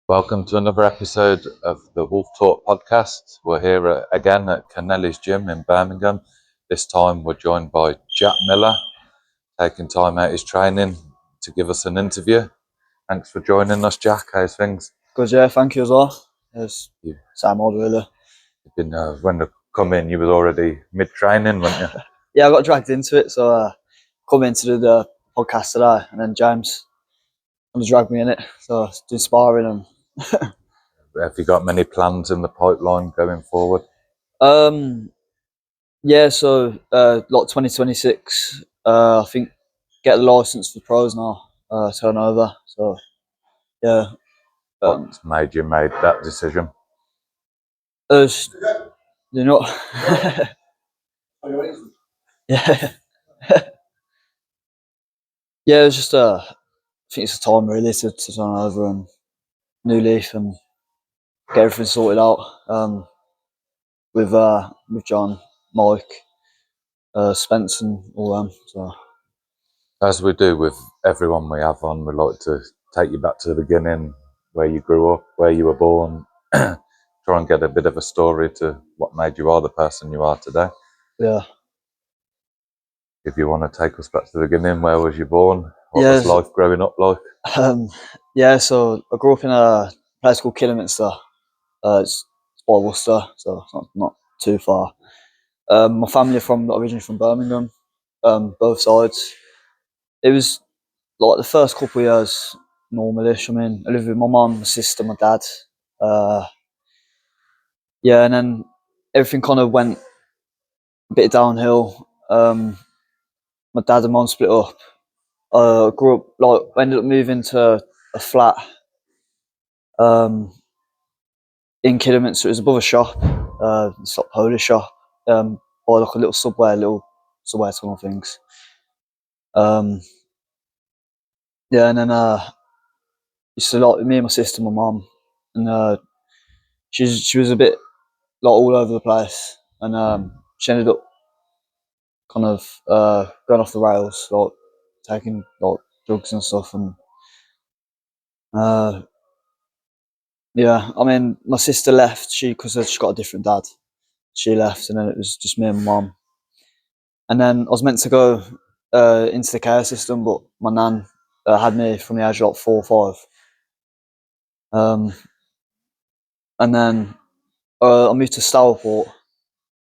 Welcome to another episode of the Wolf Talk podcast. We're here again at Kennelly's Gym in Birmingham. This time we're joined by Jack Miller, taking time out his training to give us an interview. Thanks for joining us, Jack. How's things? Good, yeah, thank you as well. It's Yeah. same old, really. You've been, when you come in, you was already mid-training, weren't you? Yeah, I got dragged into it, so come in to do the podcast today, and then James dragged me in it, so doing sparring and Have you got many plans in the pipeline going forward? yeah, so like 2026, I think get the license for pros now, turn over. So yeah, What made you make that decision? it's, you know, yeah, yeah, it's just I think it's the time really to turn over and new leaf and get everything sorted out. With John, Mike, Spence, and all them. So As we do with everyone we have on, we like to take you back to the beginning, where you grew up, where you were born, try and get a bit of a story to what made you are the person you are today. yeah, If you want to take us back to the beginning, where was you born? What yeah, was life growing up like? yeah. So I grew up in a place called Kidderminster. It's by Worcester, so it's not too far. My family are originally from Birmingham, both sides. It was like the first couple of years normalish. I mean, I lived with my mum, my sister, my dad. Uh, yeah, and then everything kind of went a bit downhill. My dad and mum split up. Grew up ended up moving to a flat in Kidderminster. It was above a shop, it's like a Polish shop, or like a little subway tunnel things. Yeah, and then used to like me and my sister, my mum, and she was a bit like all over the place, and she ended up kind of going off the rails, like taking like drugs and stuff, and uh, yeah, I mean, my sister left. Because she got a different dad. She left, and then it was just me and my mum. And then I was meant to go into the care system, but my nan had me from the age of like 4 or 5. And then I moved to Stourport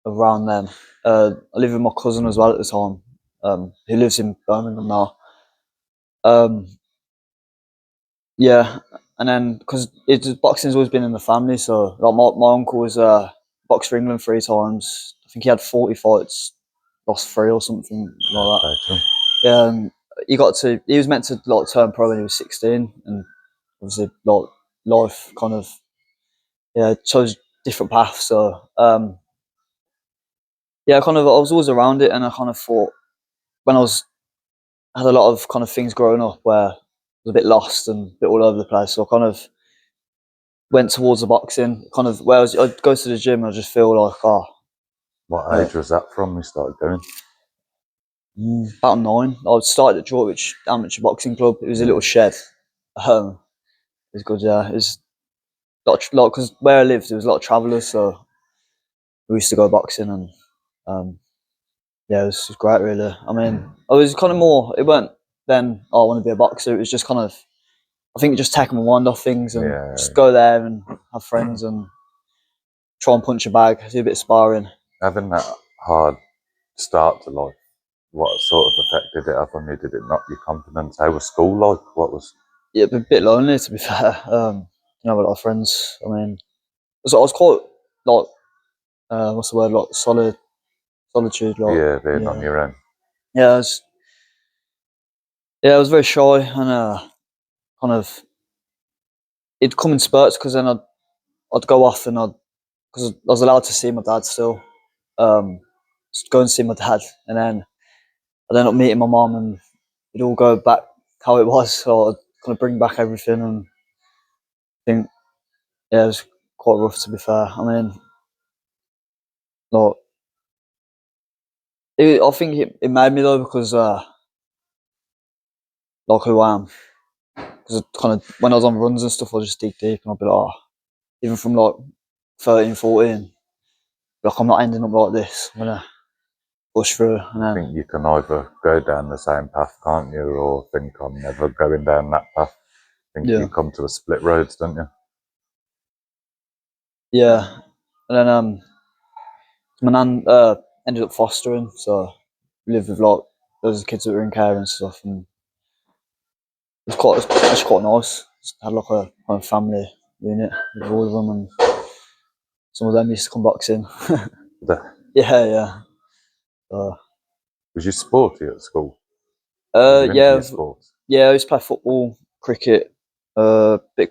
around then. I live with my cousin as well at the time, who lives in Birmingham now. Um, yeah, and then because boxing's always been in the family, so like my uncle was boxed for England 3 times. I think he had 40 fights, lost 3 or something like that. Yeah, and he was meant to like turn pro when he was 16, and obviously like life kind of chose different paths. So yeah, kind of I was always around it, and I kind of thought when had a lot of kind of things growing up where I was a bit lost and a bit all over the place. So I kind of went towards the boxing, kind of where I'd go to the gym and I just feel like, What age was that from you started going? About 9. I started at Droitwich Amateur Boxing Club. It was a little shed. It was good, yeah. It was lot because where I lived, there was a lot of travellers, so we used to go boxing, and yeah, it was great, really. I mean, I was kind of more. It weren't then. Oh, I want to be a boxer. It was just kind of. I think just taking my mind off things and just go there and have friends and try and punch a bag, do a bit of sparring. Having that hard start to life, what sort of effect did it have on you? Did it knock your confidence? How was school like? What was? Yeah, a bit lonely, to be fair. Didn't have a lot of friends. I mean, I was quite like what's the word, like solitude, like Being on your own. yeah, I was very shy, and kind of it'd come in spurts, because then I'd go off, and because I was allowed to see my dad still, just go and see my dad, and then I'd end up meeting my mum, and it'd all go back how it was. So I'd kind of bring back everything, and I think yeah, it was quite rough, to be fair. I mean, like I think it made me though, because like who I am. because kind of when I was on runs and stuff, I just dig deep and I'd be like, oh, even from like 13, 14, like I'm not ending up like this. I'm gonna push through, and I then think you can either go down the same path, can't you, or think I'm never going down that path. I think Yeah. you come to a split roads, don't you? yeah, and then my nan ended up fostering, so we lived with like those kids that were in care and stuff, and it's quite nice. Just had like a kind of family unit with all of them, and some of them used to come boxing. The- Yeah. Uh, Was you sporty at school? Was you into yeah, your sports? yeah. I used to play football, cricket, bit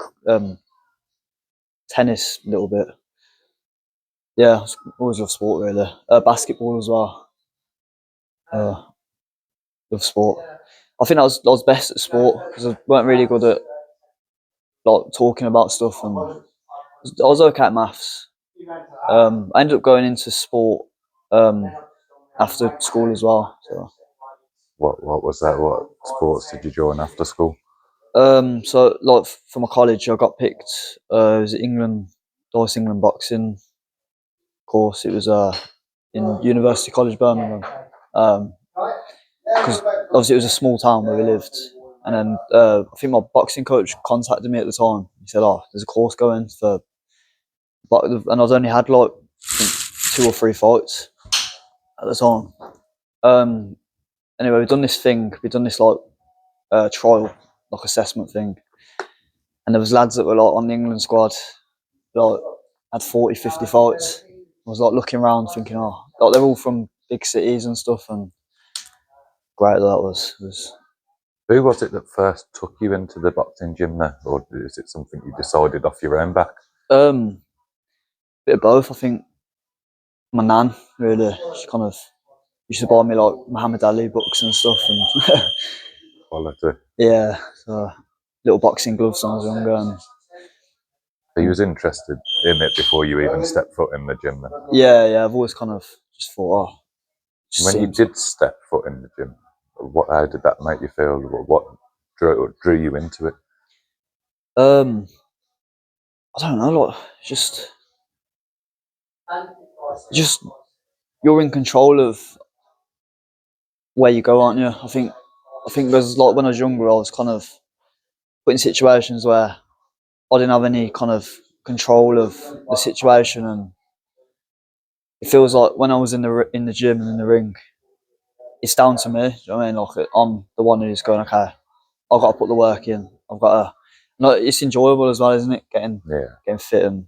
tennis, a little bit. Yeah, always love sport really. Basketball as well. Love sport. I think I was best at sport because I weren't really good at like talking about stuff, and I was okay at maths. I ended up going into sport um, after school as well. So, What was that? What sports did you join after school? so like for my college, I got picked. It was Dice England boxing course. It was in University College Birmingham. Because obviously it was a small town where we lived, and then I think my boxing coach contacted me at the time. He said, "Oh, there's a course going for," and I'd only had like I think 2 or 3 fights at the time. Um, anyway, we've done this like trial, like assessment thing, and there was lads that were like on the England squad, like had 40, 50 fights. I was like looking around, thinking, oh, like they're all from big cities and stuff, and great that was. Who was it that first took you into the boxing gym there, or is it something you decided off your own back? Bit of both. I think my nan really. She kind of used to buy me like Muhammad Ali books and stuff, and Quality. yeah, so little boxing gloves when I was younger. And So you was interested in it before you even stepped foot in the gym then? yeah, I've always kind of just thought, oh, it just When you seems. did step foot in the gym, how did that make you feel? What drew you into it? Um, I don't know, like just you're in control of where you go, aren't you? I think there's like when I was younger, I was kind of put in situations where I didn't have any kind of control of the situation, and it feels like when I was in the gym and in the ring, it's down to me. Do you know what I mean? Like I'm the one who's going, okay, I've got to put the work in. I've got to. No, it's enjoyable as well, isn't it? Getting fit and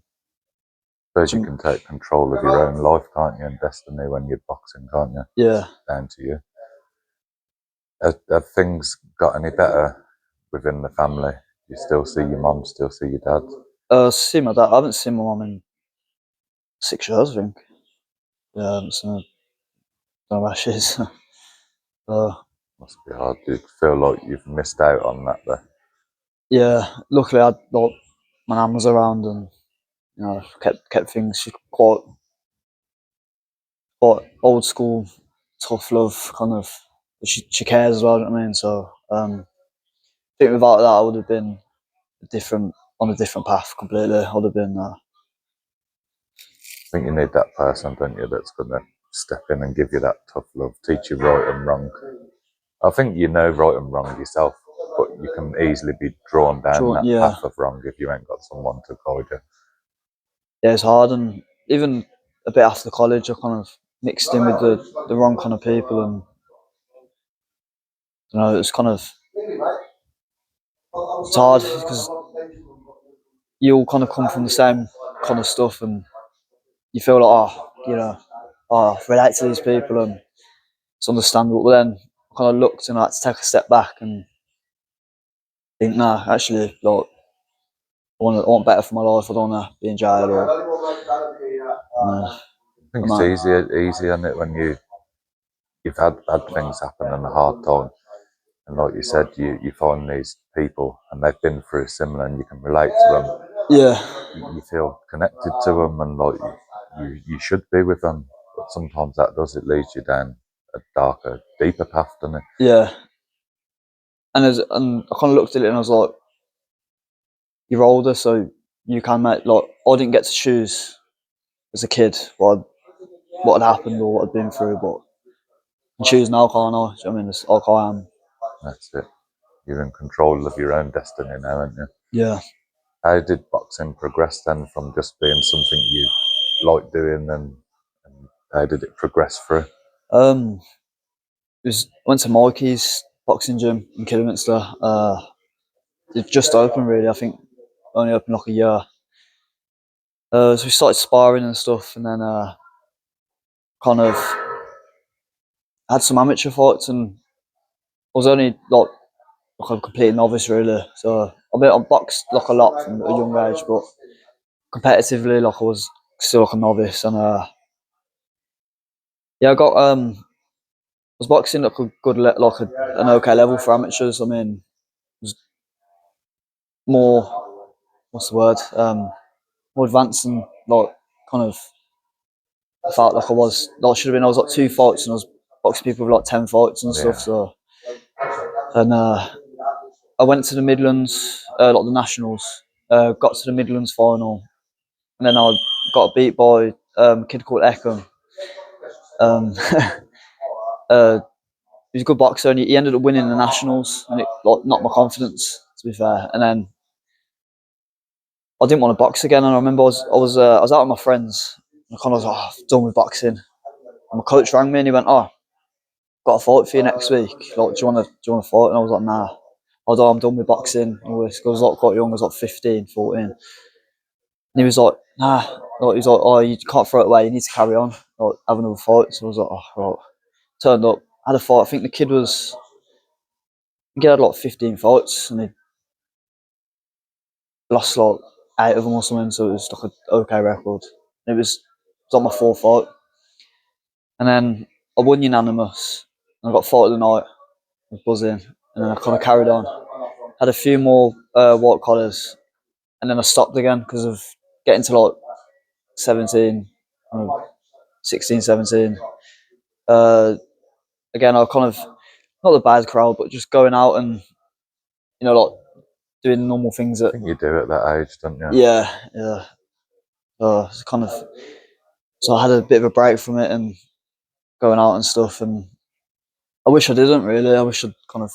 Suppose you can take control of your own life, can't you, and destiny when you're boxing, can't you? yeah. Down to you. Have things got any better within the family? You still see your mum, still see your dad? See my dad. I haven't seen my mum in 6 years, I think. Yeah, I haven't seen her. Don't know where she is. Must be hard. Do you feel like you've missed out on that there? Yeah, luckily like my nan was around and kept things. She's quite old school, tough love kind of. She cares as well. You know what I mean? So I think without that, I would have been on a different path completely. I would have been. I think you need that person, don't you, that's going to step in and give you that tough love, teach you right and wrong. I think you know right and wrong yourself, but you can easily be drawn down that Yeah, path of wrong if you ain't got someone to guide you. yeah, it's hard, and even a bit after college, I kind of mixed in with the wrong kind of people, and it's kind of it's hard because you all kind of come from the same kind of stuff, and you feel like I relate to these people, and it's understandable. But then I kind of looked and I had to take a step back and think, nah, actually, like I want better for my life. I don't want to be in jail or. I think it's easier isn't it, when you've had bad things happen and a hard time. And like you said, you find these people and they've been through similar and you can relate to them. Yeah. You feel connected to them and like you should be with them. But sometimes it leads you down a darker, deeper path, doesn't it? Yeah. And I kind of looked at it and I was like, you're older, so you can make like I didn't get to choose as a kid what had happened or what I'd been through, but I can choose now, can't I? Do you know what I mean, it's like I am. That's it. You're in control of your own destiny now, aren't you? Yeah. How did boxing progress then from just being something you liked doing, and how did it progress through? Went to Mikey's boxing gym in Kidderminster. It just opened really. I think only opened like a year. So we started sparring and stuff, and then kind of had some amateur fights, and I was only like a complete novice really. So I boxed like a lot from a young age, but competitively like I was still like a novice, and yeah, I was boxing like a good an okay level for amateurs. I mean, it was more what's the word more advanced and like kind of I felt like I should have been. I was like 2 fights and I was boxing people with like 10 fights and stuff. Yeah. So and I went to the Midlands, like the Nationals. Got to the Midlands final, and then I got beat by a kid called Eckham. Um, he was a good boxer, and he ended up winning the Nationals, and it like knocked my confidence. To be fair, and then I didn't want to box again. And I remember I was out with my friends, and I kind of was like, oh, I'm done with boxing. And my coach rang me, and he went, "Oh, got a fight for you next week. Like, do you want to fight?" And I was like, "Nah, I'm done with boxing." I was like quite young. I was like 15, 14. And he was like, "Nah." Like, he was like, "Oh, you can't throw it away. You need to carry on. Like, have another fight." So I was like, "Oh, right." Turned up, had a fight. I think the kid had like 15 fights, and he lost like 8 of them or something. So it was like an okay record. It was like my 4th fight, and then I won unanimous. And I got fight of the night. I was buzzing, and then I kind of carried on. Had a few more white collars, and then I stopped again because of getting to like 17, 16, 17. Uh, Again, I kind of not the bad crowd, but just going out and like doing normal things. I think you do at that age, don't you? Yeah, yeah. It's kind of so I had a bit of a break from it and going out and stuff, and I wish I didn't really. I wish I'd kind of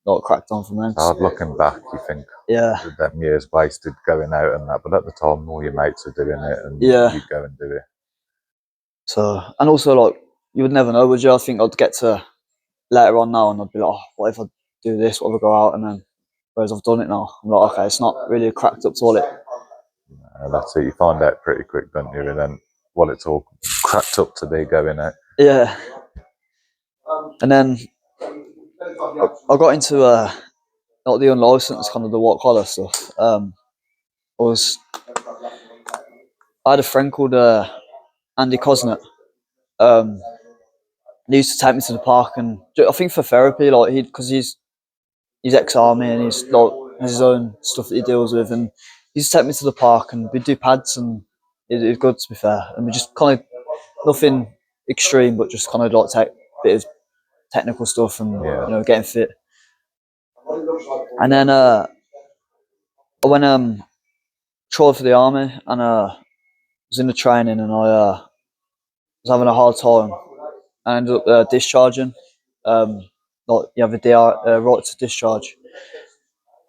not cracked on from then. Hard looking back, you think, yeah, them years wasted going out and that, but at the time, all your mates are doing it, and yeah. you go and do it. So and also like you would never know, would you? I think I'd get to later on now, and I'd be like, oh, what if I do this? What if I go out? And then, whereas I've done it now, I'm like, okay, it's not really cracked up to all it. That's it. You find out pretty quick, don't you? And then what it's all cracked up to be going out. Yeah. And then I got into not the unlicensed, kind of the white collar stuff. I had a friend called Andy Cosnett. He used to take me to the park, and I think for therapy, like because he's ex-army and he's like has his own stuff that he deals with, and he used to take me to the park and we'd do pads, and it was good, to be fair. And we just kind of nothing extreme, but just kind of like take a bit of technical stuff and getting fit. And then I went tried for the army, and was in the training, and I was having a hard time. I ended up discharging. Like you have a right to discharge.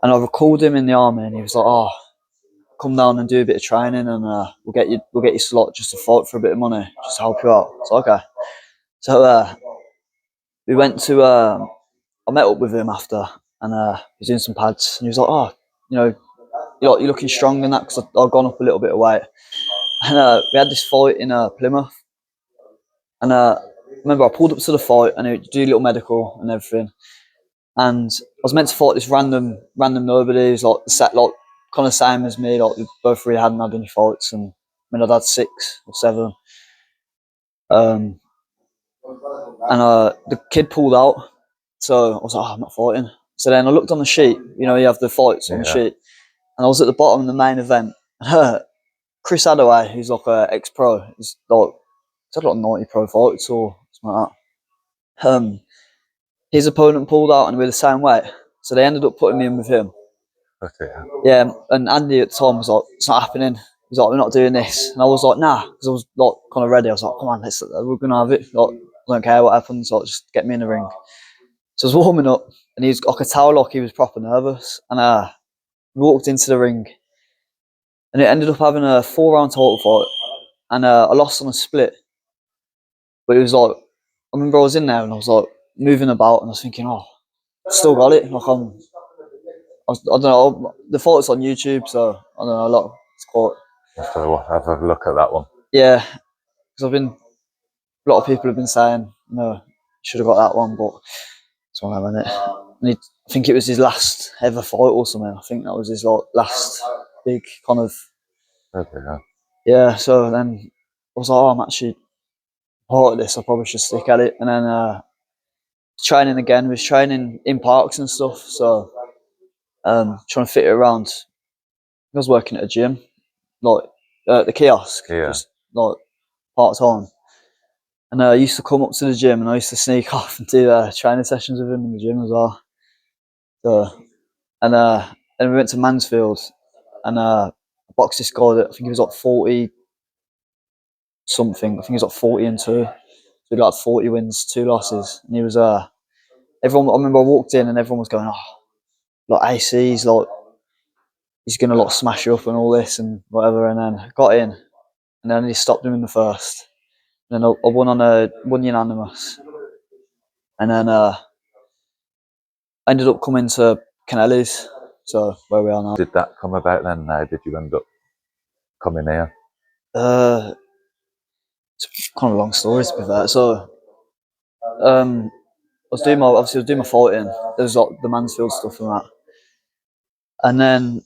And I recalled him in the army, and he was like, "Oh, come down and do a bit of training, and we'll get you slot just to fight for a bit of money, just to help you out." So okay. So we went to. I met up with him after, and he was doing some pads, and he was like, "Oh, you're looking strong in that," because I've gone up a little bit of weight. And we had this fight in Plymouth, and remember I pulled up to the fight, and he do a little medical and everything. And I was meant to fight this random nobody who's like kind of same as me. Like we both really hadn't had any fights, and I mean I'd had 6 or 7. And the kid pulled out, so I was like, oh, I'm not fighting. So then I looked on the sheet. You have the fights on the sheet, and I was at the bottom of the main event. Chris Hadaway, who's like an ex-pro, he's had like 90 pro fights or something like that. His opponent pulled out, and we were the same weight, so they ended up putting me in with him. Okay. Yeah, and Andy at the time was like, "It's not happening." He's like, "We're not doing this," and I was like, "Nah," because I was like kind of ready. I was like, "Come on, we're gonna have it. Like, I don't care what happens. Like, just get me in the ring." So I was warming up, and I could tell like he was proper nervous, and we walked into the ring, and it ended up having a 4-round total fight, and I lost on a split. But it was like, I remember I was in there and I was like moving about, and I was thinking, "Oh, I still got it." Like I don't know. The fight's on YouTube, so I don't know. A lot. It's quite. Have a look at that one. Yeah, because a lot of people have been saying, "No, should have got that one," but it's one of them, innit? I think it was his last ever fight or something. I think that was his like last big kind of. Okay. Yeah. So then I was like, "Oh, I'm actually part of this. I probably should stick at it." And then training again. We was training in parks and stuff. So trying to fit it around. I was working at a gym, like the kiosk, Yeah. just like part time. And I used to come up to the gym and I used to sneak off and do training sessions with him in the gym as well. So, and we went to Mansfield and boxed this guy that I think he was like 40 something. I think he was like 40-2. So he got like 40 wins, 2 losses. And he was, everyone, I remember I walked in and everyone was going, "Oh, like AC's like, he's going to like smash you up and all this and whatever." And then got in and then he stopped him in the first. And then I won unanimous. And then I ended up coming to Canelli's, so where we are now. Did that come about then? How did you end up coming here? It's kind of a long story to be fair. So I was doing my fighting. There was like the Mansfield stuff and that, and then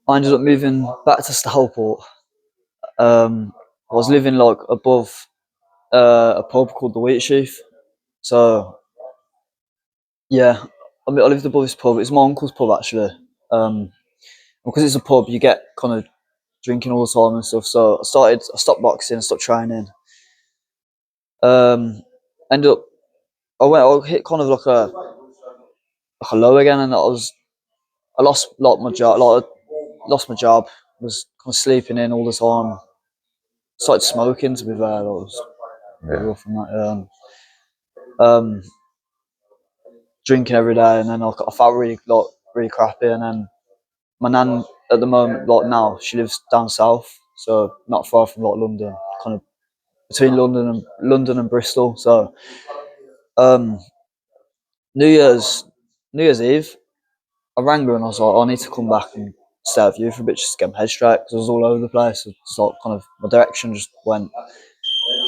I ended up moving back to Stourport. I was living like above a pub called the Wheat Sheaf. So yeah, I lived above this pub. It's my uncle's pub actually. Because it's a pub, you get kind of drinking all the time and stuff. So I stopped boxing, stopped training. Ended up, I hit kind of like a low again, and I lost like my job, lost my job. Was kind of sleeping in all the time. Started smoking to be fair. That was pretty rough from that. Drinking every day, and then I felt really crappy. And then my nan at the moment, like now, she lives down south, so not far from like London, kind of between London and Bristol. So um, New Year's New Year's Eve, I rang her and I was like, "I need to come back and stay with you for a bit just to get my head straight because I was all over the place. It's like kind of my direction just went."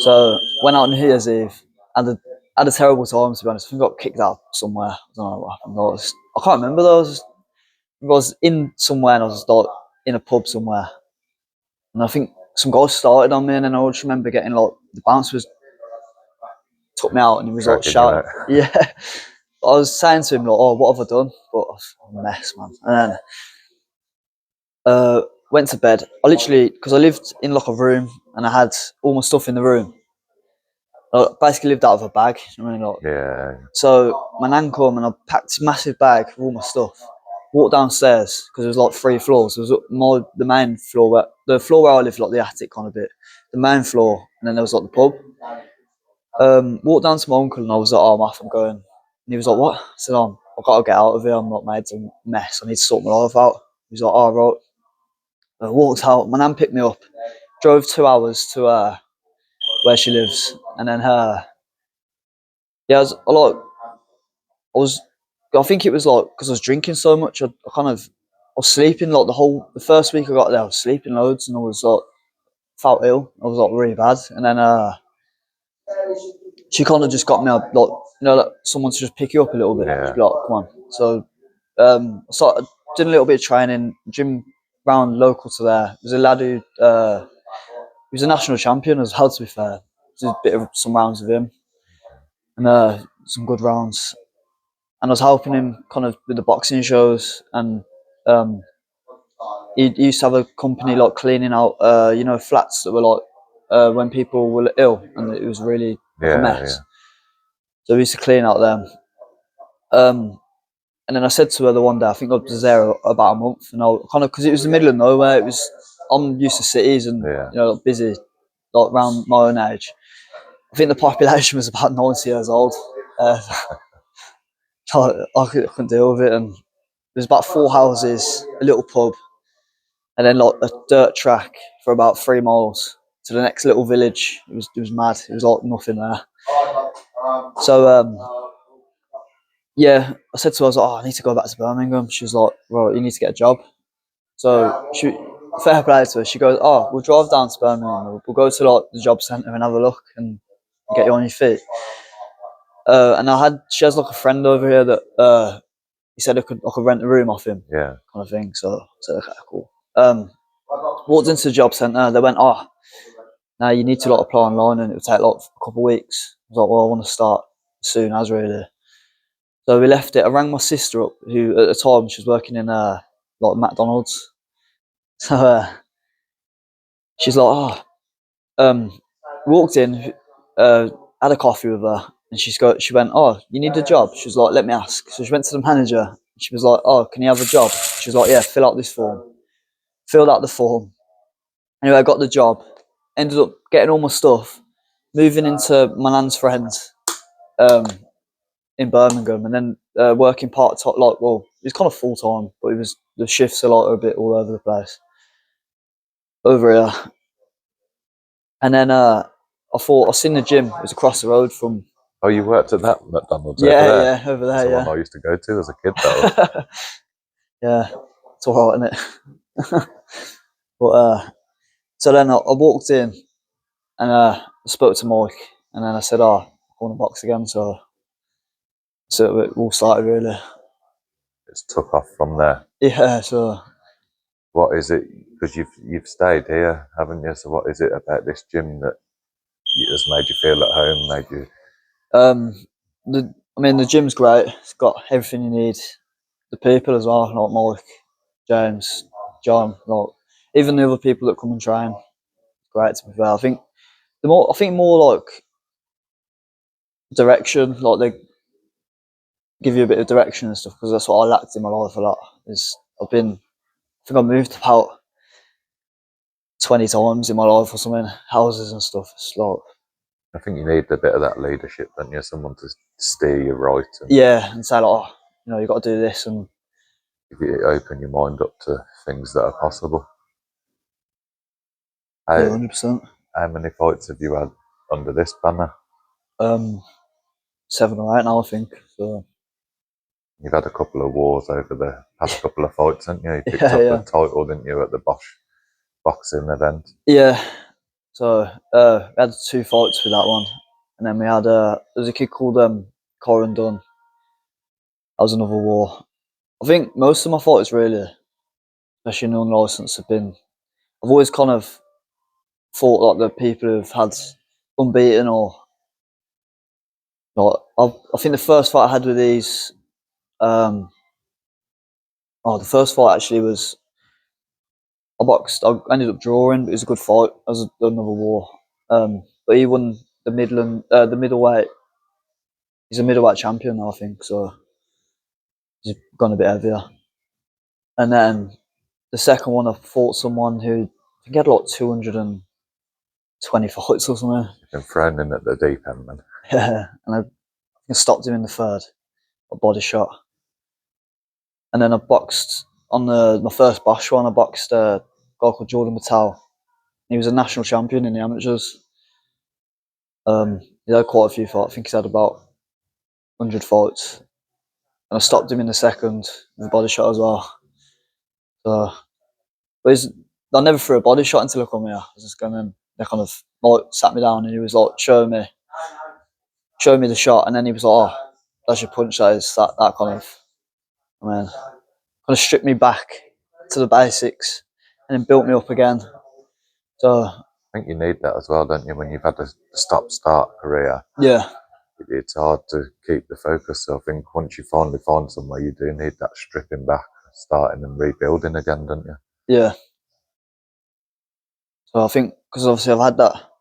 So went out on New Year's Eve, had a terrible time to be honest. I think I got kicked out somewhere. I don't know what happened. I can't remember though. I was in somewhere and I was like in a pub somewhere, and I think some guy started on me, and then I just remember getting like the bouncer took me out and he was like shouting. Yeah. I was saying to him like, "Oh, what have I done?" But I was a mess, man. And then went to bed. I literally, because I lived in like a room and I had all my stuff in the room. I basically lived out of a bag. You know what I mean? Like, Yeah. so my nan come and I packed a massive bag of all my stuff. Walked downstairs because it was like 3 floors. It was the main floor, the floor where I lived, like the attic kind of bit, the main floor, and then there was like the pub. Walked down to my uncle and I was like, "Oh, I'm off, I'm going." And he was like, "What?" I said, "I've got to get out of here. I'm not made to mess. I need to sort my life out." He was like, "Oh, right." I walked out. My nan picked me up. Drove 2 hours to where she lives, and then yeah, I was a lot. I was. I think it was like because I was drinking so much. I was sleeping like the first week I got there. I was sleeping loads, and I was like felt ill. I was like really bad, and then she kind of just got me up, like like someone to just pick you up a little bit. Yeah. Just be like, "Come on." So I started doing a little bit of training, gym round local to there. There's a lad who he was a national champion as well. To be fair, did a bit of some rounds with him and some good rounds. And I was helping him kind of with the boxing shows, and um, he used to have a company like cleaning out, flats that were like when people were ill and it was really like a mess. So we used to clean out them. And then I said to her the one day, I think I was there about a month, and I kind of, because it was the middle of nowhere. I'm used to cities and Yeah. busy, like around my own age. I think the population was about 90 years old. I couldn't deal with it, and there's about 4 houses, a little pub, and then like a dirt track for about 3 miles to the next little village. It was mad. It was like nothing there. So yeah, I said to her, I was like, I need to go back to Birmingham. She was like, well, you need to get a job. So fair play to her. She goes, we'll drive down to Birmingham. We'll go to like the job centre and have a look and get you on your feet. And she has like a friend over here that he said I could rent a room off him, Yeah. kind of thing. So I said, okay, cool. Walked into the job centre. They went, now you need to like apply online, and it would take like a couple of weeks. I was like, well, I want to start as soon as really. So we left it. I rang my sister up, who at the time she was working in like McDonald's. So she's like, walked in, had a coffee with her, and she went, you need a job? She was like, let me ask. So she went to the manager. She was like, can you have a job? She was like, yeah, fill out this form. Filled out the form. Anyway, I got the job. Ended up getting all my stuff, moving into my nan's friends in Birmingham, and then working part-time, it was kind of full-time, but the shifts a bit all over the place over here. And then I thought, I seen the gym. It was across the road from... Oh, you worked at that McDonald's over Yeah, there? yeah, over there, That's the yeah. one I used to go to as a kid, though. Yeah, it's all right, isn't it? But so then I walked in and I spoke to Mike, and then I said, I want to box again. So it all started really. It's took off from there. Yeah, so... What is it? Because you've stayed here, haven't you? So what is it about this gym that has made you feel at home? Made you? The gym's great. It's got everything you need. The people as well, like Mike, James, John, like even the other people that come and train. Great, to be fair. I think more like direction, like they give you a bit of direction and stuff, because that's what I lacked in my life a lot. I think I moved about 20 times in my life or something, houses and stuff. It's like, I think you need a bit of that leadership, don't you? Someone to steer you right. And say like, you've got to do this, and open your mind up to things that are possible. 100%. How many fights have you had under this banner? 7 or 8 now, I think. So you've had a couple of wars over the past couple of fights, haven't you? You picked up a title, didn't you, at the Bosch boxing event? Yeah. So we had 2 fights with that one, and then we had there's a kid called Corin Dunn. That was another war. I think most of my fights really, especially in unlicensed, I've always kind of fought like the people who've had unbeaten, or like I think the first fight I had with these, the first fight actually was I ended up drawing, but it was a good fight. That was another war. But he won the middleweight. He's a middleweight champion now, I think, so he's gone a bit heavier. And then the second one, I fought someone who I think had like 220 fights or something. You've been thrown in at the deep end, man. Yeah, and I stopped him in the third, a body shot. And then I boxed on my first Bosch one. I boxed a guy called Jordan Mattel. He was a national champion in the amateurs. He had quite a few fights. I think he's had about 100 fights. And I stopped him in the second with a body shot as well. So, but I never threw a body shot until I come here. I was just going in. They kind of sat me down, and he was like showing me the shot, and then he was like, that's your punch. That kind of, kind of stripped me back to the basics, and then built me up again. So I think you need that as well, don't you? When you've had a stop-start career, yeah, it's hard to keep the focus. So I think once you finally find somewhere, you do need that stripping back, starting and rebuilding again, don't you? Yeah. So I think, because obviously I've had that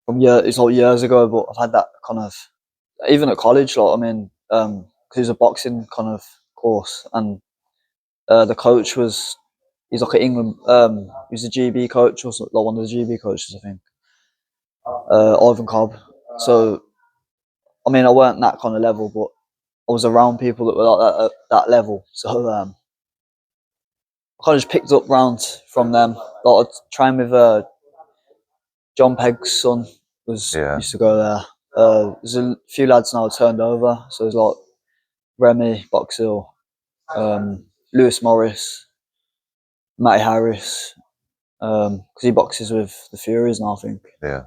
it's like years ago, but I've had that kind of, even at college, because because it was a boxing kind of course, and the coach he's like an England he was a GB coach or something, like one of the GB coaches, I think. Ivan Cobb. So I mean, I weren't that kind of level, but I was around people that were like that at that level. So I kind of just picked up round from them. Like, I'd train with John Pegg's son Yeah. used to go there. There's a few lads now turned over. So there's like Remy Boxill, Lewis Morris, Matty Harris, because he boxes with the Furies now, I think. Yeah.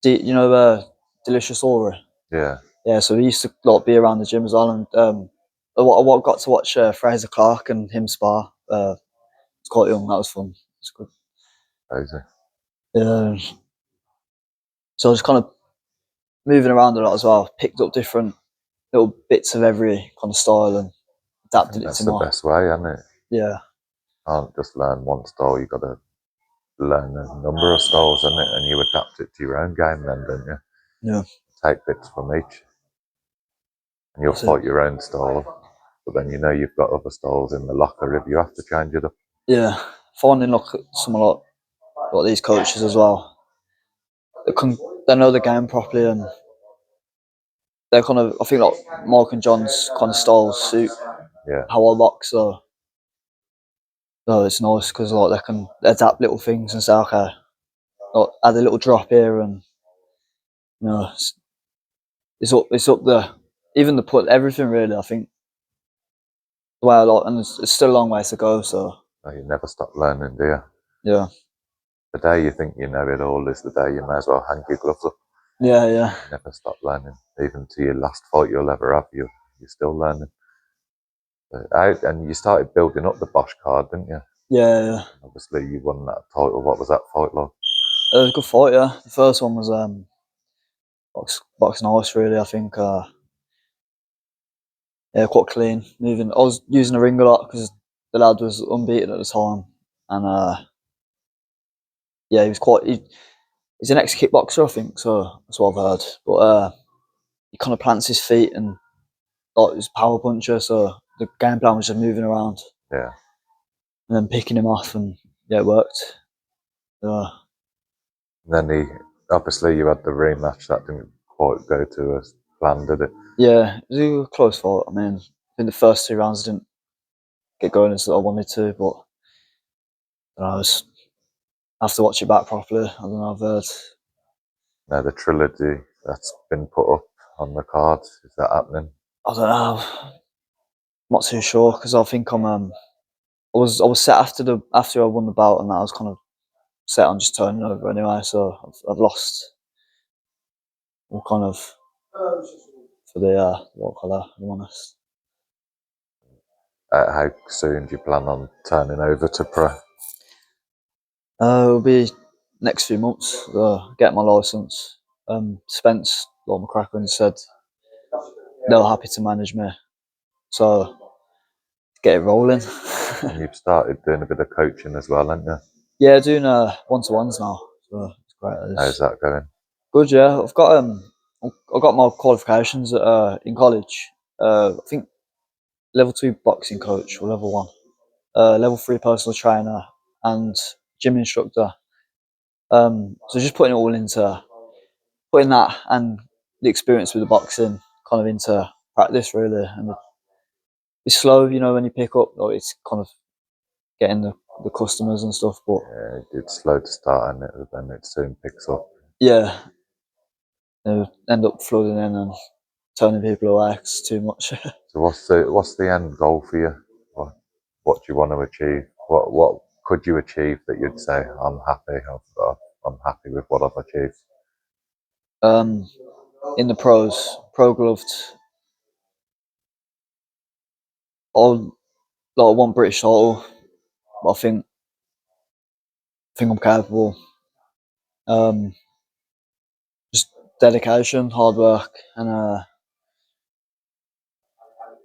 You know Delicious Aura? Yeah. Yeah, so he used to like be around the gym as well, and I got to watch Fraser Clark and him spar. It's quite young. That was fun. It's good. Crazy. Yeah. So I was kind of moving around a lot as well. Picked up different little bits of every kind of style and I adapted think it that's to the my best way, isn't it? yeah. You can't just learn one style. You got to learn a number of styles, isn't it? And you adapt it to your own game, then, don't you? Yeah. Take bits from each, and you'll That's it. fight your own style. But then you know you've got other styles in the locker if you have to change it up. Yeah. Finding like someone like these coaches as well. They know the game properly, and they're kind of, I think, like Mark and John's kind of styles suit Yeah. how I box. So it's nice because like they can adapt little things and say, okay, like, add a little drop here, and you know, it's up there. Even the put everything really. I think the way I like, and it's still a long way to go. So No, you never stop learning, do you? yeah, The day you think you know it all is the day you may as well hang your gloves up. yeah. You never stop learning. Even to your last fight you'll ever have, you're still learning. And you started building up the Bosch card, didn't you? Yeah. Obviously, you won that title. What was that fight like? It was a good fight. Yeah, the first one was boxing ice. Really, I think. Yeah, quite clean. Moving. I was using the ring a lot because the lad was unbeaten at the time, and yeah, he was quite. He's an ex-kickboxer, I think. So that's what I've heard. But he kind of plants his feet and like he's a power puncher. So the game plan was just moving around Yeah. and then picking him off, and yeah, it worked. And then obviously you had the rematch that didn't quite go to as planned, did it? Yeah, it was a close fight. I mean, in the first 2 rounds, I didn't get going as I wanted to, but I have to watch it back properly. I don't know. I've heard. Now the trilogy that's been put up on the card, is that happening? I don't know. I'm not too sure because I think I was set after I won the bout, and that I was kind of set on just turning over anyway. So I've lost all kind of for the what colour, if I'm honest. How soon do you plan on turning over to pro? It'll be next few months. Get my license. Spence, Lord McCracken, said they're happy to manage me, so get it rolling. And you've started doing a bit of coaching as well, haven't you? Yeah, doing one-to-ones now. So it's great. How's that going? Good, yeah. I've got my qualifications in college. I think level 2 boxing coach or level 1. Level 3 personal trainer and gym instructor. So just putting that and the experience with the boxing kind of into practice really, and it's slow, when you pick up, like it's kind of getting the customers and stuff, but Yeah, it's slow to start, and then it soon picks up. yeah, they end up flooding in and turning people away 'cause it's too much. So what's the end goal for you? What do you want to achieve? What could you achieve that you'd say I'm happy? I'm happy with what I've achieved. In the pro gloved, I want British title, but I think I'm capable. Um, just dedication, hard work, and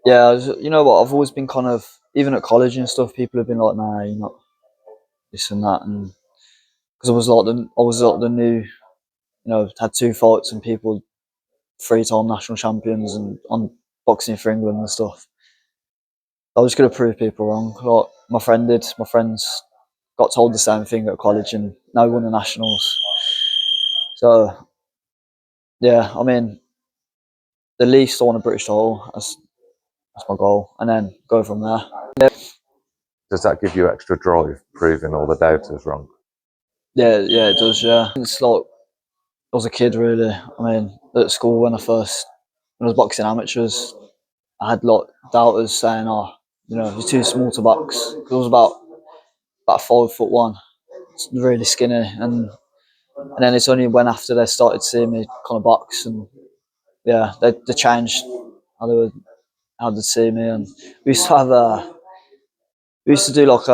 yeah, you know what? I've always been kind of, even at college and stuff. People have been like, "Nah, you're not this and that," and because I was like the new, had 2 fights, and people 3-time national champions and on boxing for England and stuff. I was going to prove people wrong. Like my friend did. My friends got told the same thing at college, and now he won the nationals. So yeah, I mean, the least I want a British title. That's my goal, and then go from there. Does that give you extra drive, proving all the doubters wrong? Yeah, it does. Yeah, it's like I was a kid really. I mean, at school when I was boxing amateurs, I had like doubters saying, "Oh, you're too small to box." 'Cause I was about 5'1", really skinny, and then it's only when after they started seeing me kind of box, and yeah, they changed how they'd see me, and we used to have we used to do like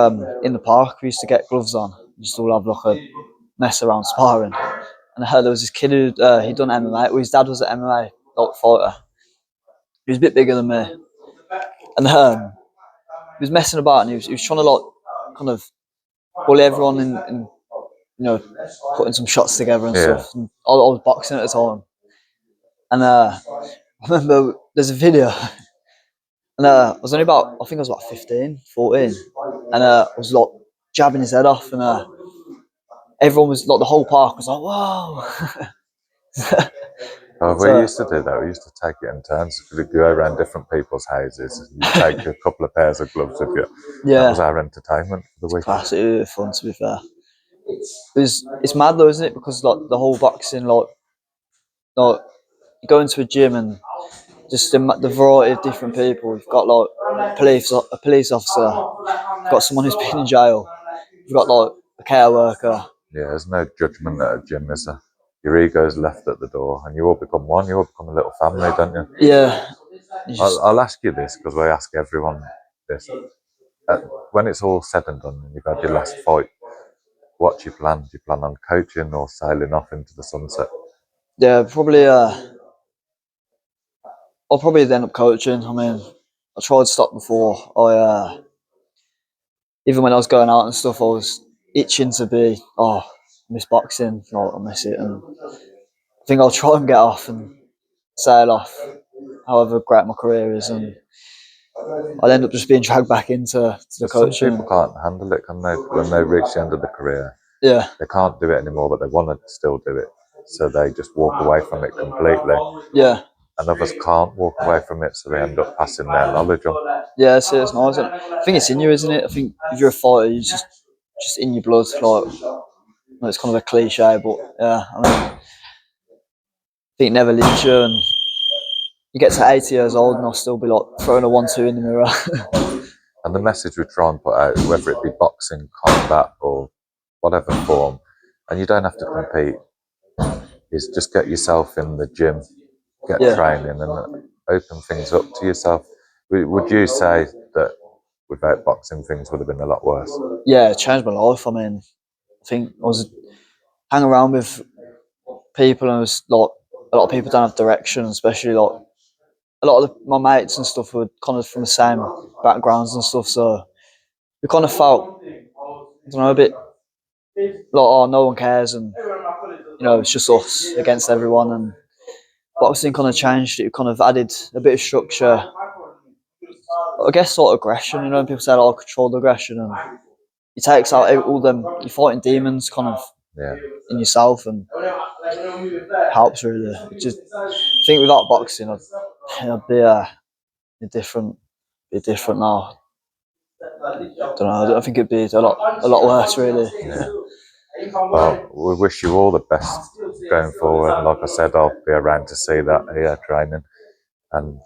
in the park. We used to get gloves on, just all have like a mess around sparring. And I heard there was this kid who he'd done MMA. Well, his dad was an MMA like fighter. He was a bit bigger than me, and he was messing about, and he was trying to like kind of bully everyone in putting some shots together and Yeah. stuff. And I was boxing at the time, and I remember there's a video, and I was only about, I think I was about 15, 14, and I was like jabbing his head off, and everyone was like, the whole park was like, "Whoa!" Oh, we So used to do that. We used to take it in turns. We'd go around different people's houses. You take a couple of pairs of gloves with you. That was yeah, our entertainment for the week. classic, it was fun to be fair. It's mad though, isn't it? Because like the whole boxing, like you go into a gym and just the variety of different people. You've got like a police officer, you've got someone who's been in jail, you've got like a care worker. Yeah, there's no judgment at a gym, is there? Your ego's left at the door, and you all become one. You all become a little family, don't you? Yeah, I'll ask you this because I ask everyone this. When it's all said and done, and you've had your last fight, what do you plan? Do you plan on coaching or sailing off into the sunset? yeah, probably. I'll probably end up coaching. I mean, I tried to stop before. Even when I was going out and stuff, I was itching to be. Oh, I miss boxing. No, I miss it, and I think I'll try and get off and sail off. However great my career is, and I'll end up just being dragged back into the But some coaching. people can't handle it, can they? When they reach the end of the career, Yeah, they can't do it anymore, but they want to still do it. So they just walk away from it completely. yeah, And others can't walk away from it, so they end up passing their knowledge on. yeah. It's nice. I think it's in you, isn't it? I think if you're a fighter, you just in your blood. Like, it's kind of a cliche, but yeah, I mean, I think it never leaves you, and you get to 80 years old, and I'll still be like throwing a 1-2 in the mirror. And the message we try and put out, whether it be boxing, combat, or whatever form, and you don't have to compete, is just get yourself in the gym, get Yeah, training, and open things up to yourself. Would you say that without boxing, things would have been a lot worse? yeah, it changed my life. I mean, I think I was hanging around with people, and it was like a lot of people don't have direction, especially like a lot of my mates and stuff were kind of from the same backgrounds and stuff. So we kind of felt, I don't know, a bit like, oh, no one cares, and it's just us against everyone. And boxing kind of changed. It kind of added a bit of structure. I guess sort of aggression. When people say, "Oh, controlled aggression," and it takes out all them. You're fighting demons, kind of Yeah. in yourself, and helps really. I think without boxing, I'd be different. Be different now. I don't know. I don't think it'd be a lot worse, really. Yeah. Well, we wish you all the best going forward. Like I said, I'll be around to see that here training, and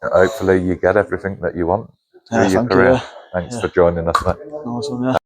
hopefully you get everything that you want through Yeah, your thank you. career. Yeah, Thanks yeah. for joining us, mate. Nice one. Yeah.